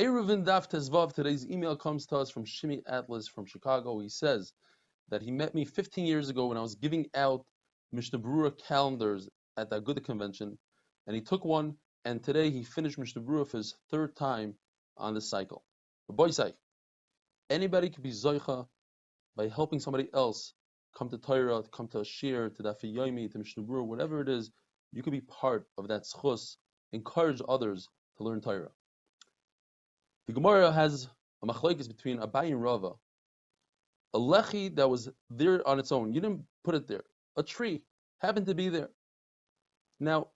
Eruvin Daf Tezvav. Today's email comes to us from Shimi Atlas from Chicago. He says that he met me 15 years ago when I was giving out Mishnah Berurah calendars at the Agudah convention, and he took one, and today he finished Mishnah Berurah for his third time on this cycle. But boy say, anybody could be zoicha by helping somebody else come to Torah, to come to a shir, to Daf Yomi, to Mishnah Berurah, whatever it is. You could be part of that schus. Encourage others to learn Torah. The Gemara has a machlokes between Abai and Rava. A lechi that was there on its own, you didn't put it there. A tree happened to be there. Now,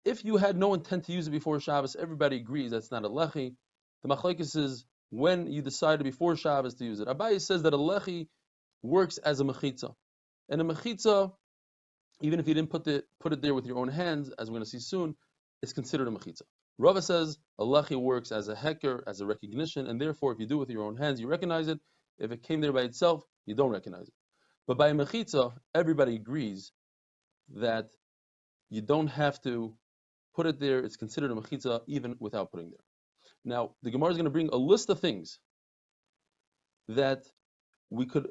if you had no intent to use it before Shabbos, everybody agrees that's not a lechi. The machlokes is when you decided before Shabbos to use it. Abai says that a lechi works as a mechitza, and a mechitza, even if you didn't put it there with your own hands, as we're going to see soon, it's considered a mechitza. Rava says a lechi works as a heker, as a recognition, and therefore if you do it with your own hands, you recognize it. If it came there by itself, you don't recognize it. But by a mechitza, everybody agrees that you don't have to put it there. It's considered a mechitza even without putting there. Now, the Gemara is going to bring a list of things that we could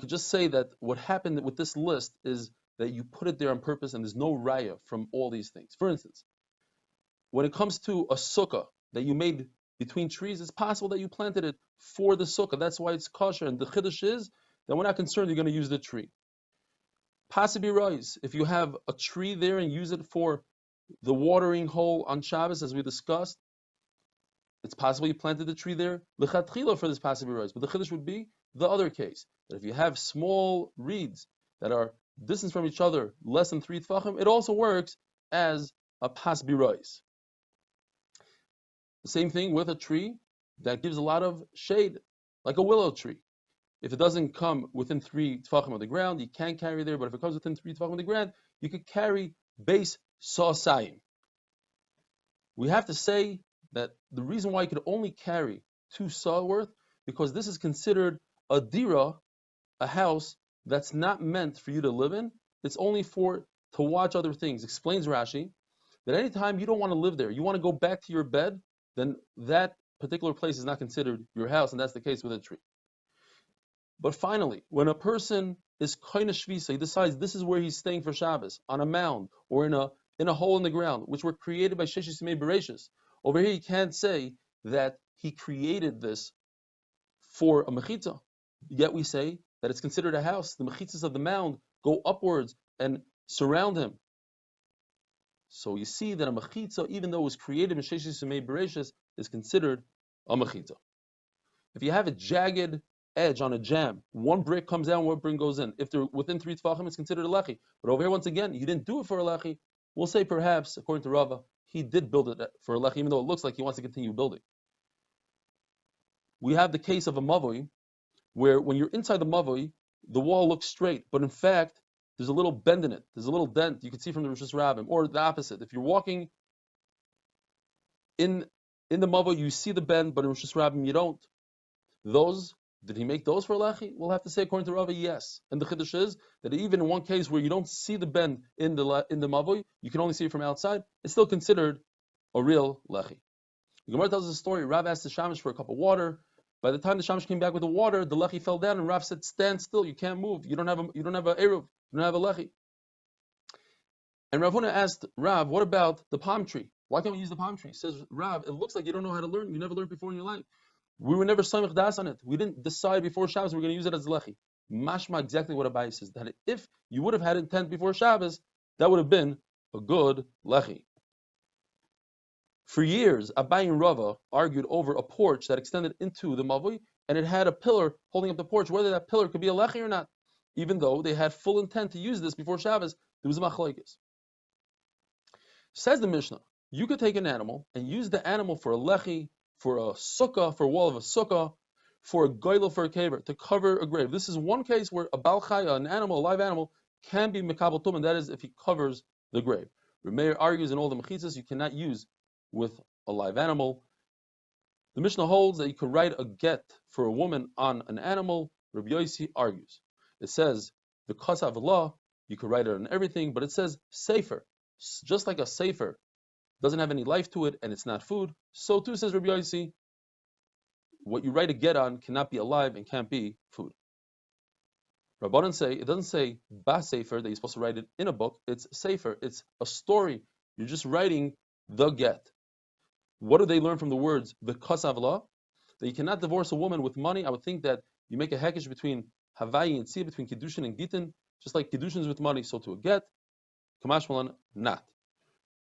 just say that what happened with this list is that you put it there on purpose and there's no raya from all these things. For instance, when it comes to a sukkah that you made between trees, it's possible that you planted it for the sukkah. That's why it's kosher. And the chiddush is that we're not concerned you're going to use the tree. Possibly rise. If you have a tree there and use it for the watering hole on Shabbos, as we discussed, it's possible you planted the tree there lechatchila for this possibly rise. But the chiddush would be the other case, that if you have small reeds that are distance from each other less than 3 tefachim, it also works as a possibly rise. The same thing with a tree that gives a lot of shade, like a willow tree. If it doesn't come within 3 tefachim of the ground, you can't carry there. But if it comes within 3 tefachim of the ground, you could carry base sa'asayim. We have to say that the reason why you could only carry 2 saw worth, because this is considered a dira, a house that's not meant for you to live in. It's only to watch other things. Explains Rashi that anytime you don't want to live there, you want to go back to your bed, then that particular place is not considered your house, and that's the case with a tree. But finally, when a person is koine shvisa, he decides this is where he's staying for Shabbos, on a mound or in a hole in the ground, which were created by Sheshis Yimei Bereshis. Over here, you can't say that he created this for a mechitza. Yet we say that it's considered a house. The mechitzas of the mound go upwards and surround him. So you see that a mechitza, even though it was created in Sheshis Yimei Bereshis, is considered a mechitza. If you have a jagged edge on a jam, one brick comes down, one brick goes in. If they're within 3 tefachim, it's considered a lechi. But over here, once again, you didn't do it for a lechi. We'll say perhaps, according to Rava, he did build it for a lechi, even though it looks like he wants to continue building. We have the case of a mavoi, where when you're inside the mavoi, the wall looks straight, but in fact, there's a little bend in it. There's a little dent you can see from the Rishus Rabbim, or the opposite. If you're walking in the mavoi, you see the bend, but in Rishus Rabbim you don't. Did he make those for lechi? We'll have to say according to Rava, yes. And the chiddush is that even in one case where you don't see the bend in the mavoi, you can only see it from outside, it's still considered a real lechi. The Gemara tells us a story. Rav asked the shamash for a cup of water. By the time the shamash came back with the water, the lechi fell down, and Rav said, "Stand still. You can't move. You don't have a eruv. You don't have a lechi." And Rav Huna asked Rav, "What about the palm tree? Why can't we use the palm tree?" He says, "Rav, it looks like you don't know how to learn. You never learned before in your life. We were never samich das on it. We didn't decide before Shabbos we're going to use it as lechi." Mashma, exactly what Abai says, that if you would have had intent before Shabbos, that would have been a good lechi. For years, Abai and Rava argued over a porch that extended into the mavoi, and it had a pillar holding up the porch, whether that pillar could be a lechi or not. Even though they had full intent to use this before Shabbos, there was a machlokes. Says the Mishnah, you could take an animal and use the animal for a lechi, for a sukkah, for a wall of a sukkah, for a goyla, for a kaver, to cover a grave. This is one case where a bal chaya, an animal, a live animal, can be mekabel tum, and that is if he covers the grave. Remeir argues in all the mechitzas you cannot use with a live animal. The Mishnah holds that you could write a get for a woman on an animal. Rabbi Yossi argues. It says the kasav law, you could write it on everything, but it says sefer, just like a sefer doesn't have any life to it, and it's not food, so too, says Rabbi Yossi, what you write a get on cannot be alive and can't be food. Rabbanan say, it doesn't say ba sefer, that you're supposed to write it in a book. It's sefer, it's a story. You're just writing the get. What do they learn from the words the kasavla? That you cannot divorce a woman with money. I would think that you make a hekesh between Havayi and Tzia, between Kiddushin and Gitin, just like Kiddushin is with money, so to a get. Kamash Malan, not.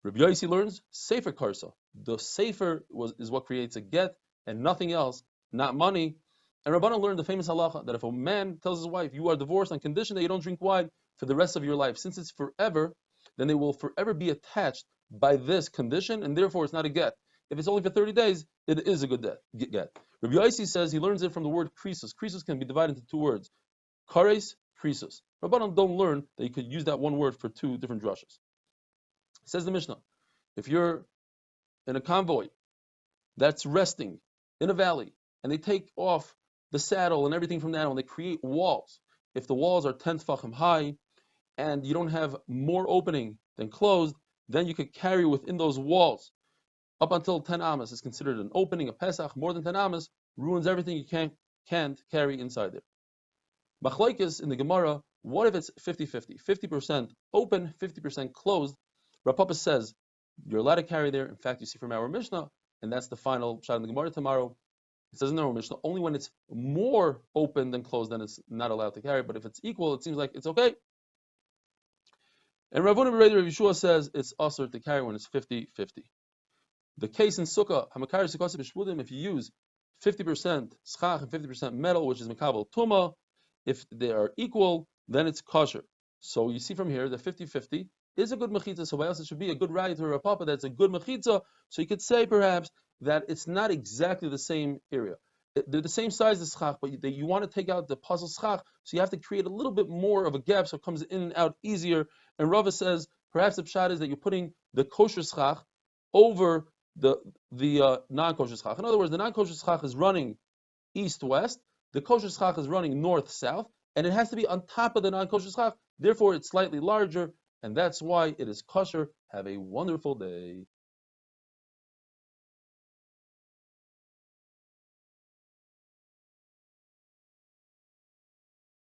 Rabbi Yossi learns sefer karsa. The sefer is what creates a get, and nothing else, not money. And Rabbanan learned the famous halacha that if a man tells his wife, you are divorced on condition that you don't drink wine for the rest of your life, since it's forever, then they will forever be attached by this condition, and therefore it's not a get. If it's only for 30 days, it is a good get. Rabbi Yossi says he learns it from the word krisus. Krisus can be divided into two words, kares, krisus. Rabbanan don't learn that you could use that one word for two different drushes. Says the Mishnah, if you're in a convoy that's resting in a valley, and they take off the saddle and everything from that, and they create walls. If the walls are 10 tefachim high, and you don't have more opening than closed, then you could carry within those walls. Up until 10 amas is considered an opening, a pesach. More than 10 amas ruins everything. You can't carry inside there. Machlokes in the Gemara, what if it's 50-50? 50% open, 50% closed. Rav Papa says, you're allowed to carry there. In fact, you see from our Mishnah, and that's the final shot in the Gemara tomorrow. It says in our Mishnah, only when it's more open than closed, then it's not allowed to carry. But if it's equal, it seems like it's okay. And Rav Yeshua says it's usher to carry when it's 50-50. The case in Sukkah, if you use 50% schach and 50% metal, which is mekabel tuma, if they are equal, then it's kosher. So you see from here that 50-50 is a good mechitza. So why else it should be a good raya to Rav Papa that's a good mechitza? So you could say perhaps that it's not exactly the same area. They're the same size as schach, but you want to take out the puzzle schach, so you have to create a little bit more of a gap so it comes in and out easier. And Rava says perhaps the pshat is that you're putting the kosher schach over the non-kosher schach. In other words, the non-kosher schach is running east-west, the kosher schach is running north-south, and it has to be on top of the non-kosher schach. Therefore, it's slightly larger, and that's why it is kosher. Have a wonderful day.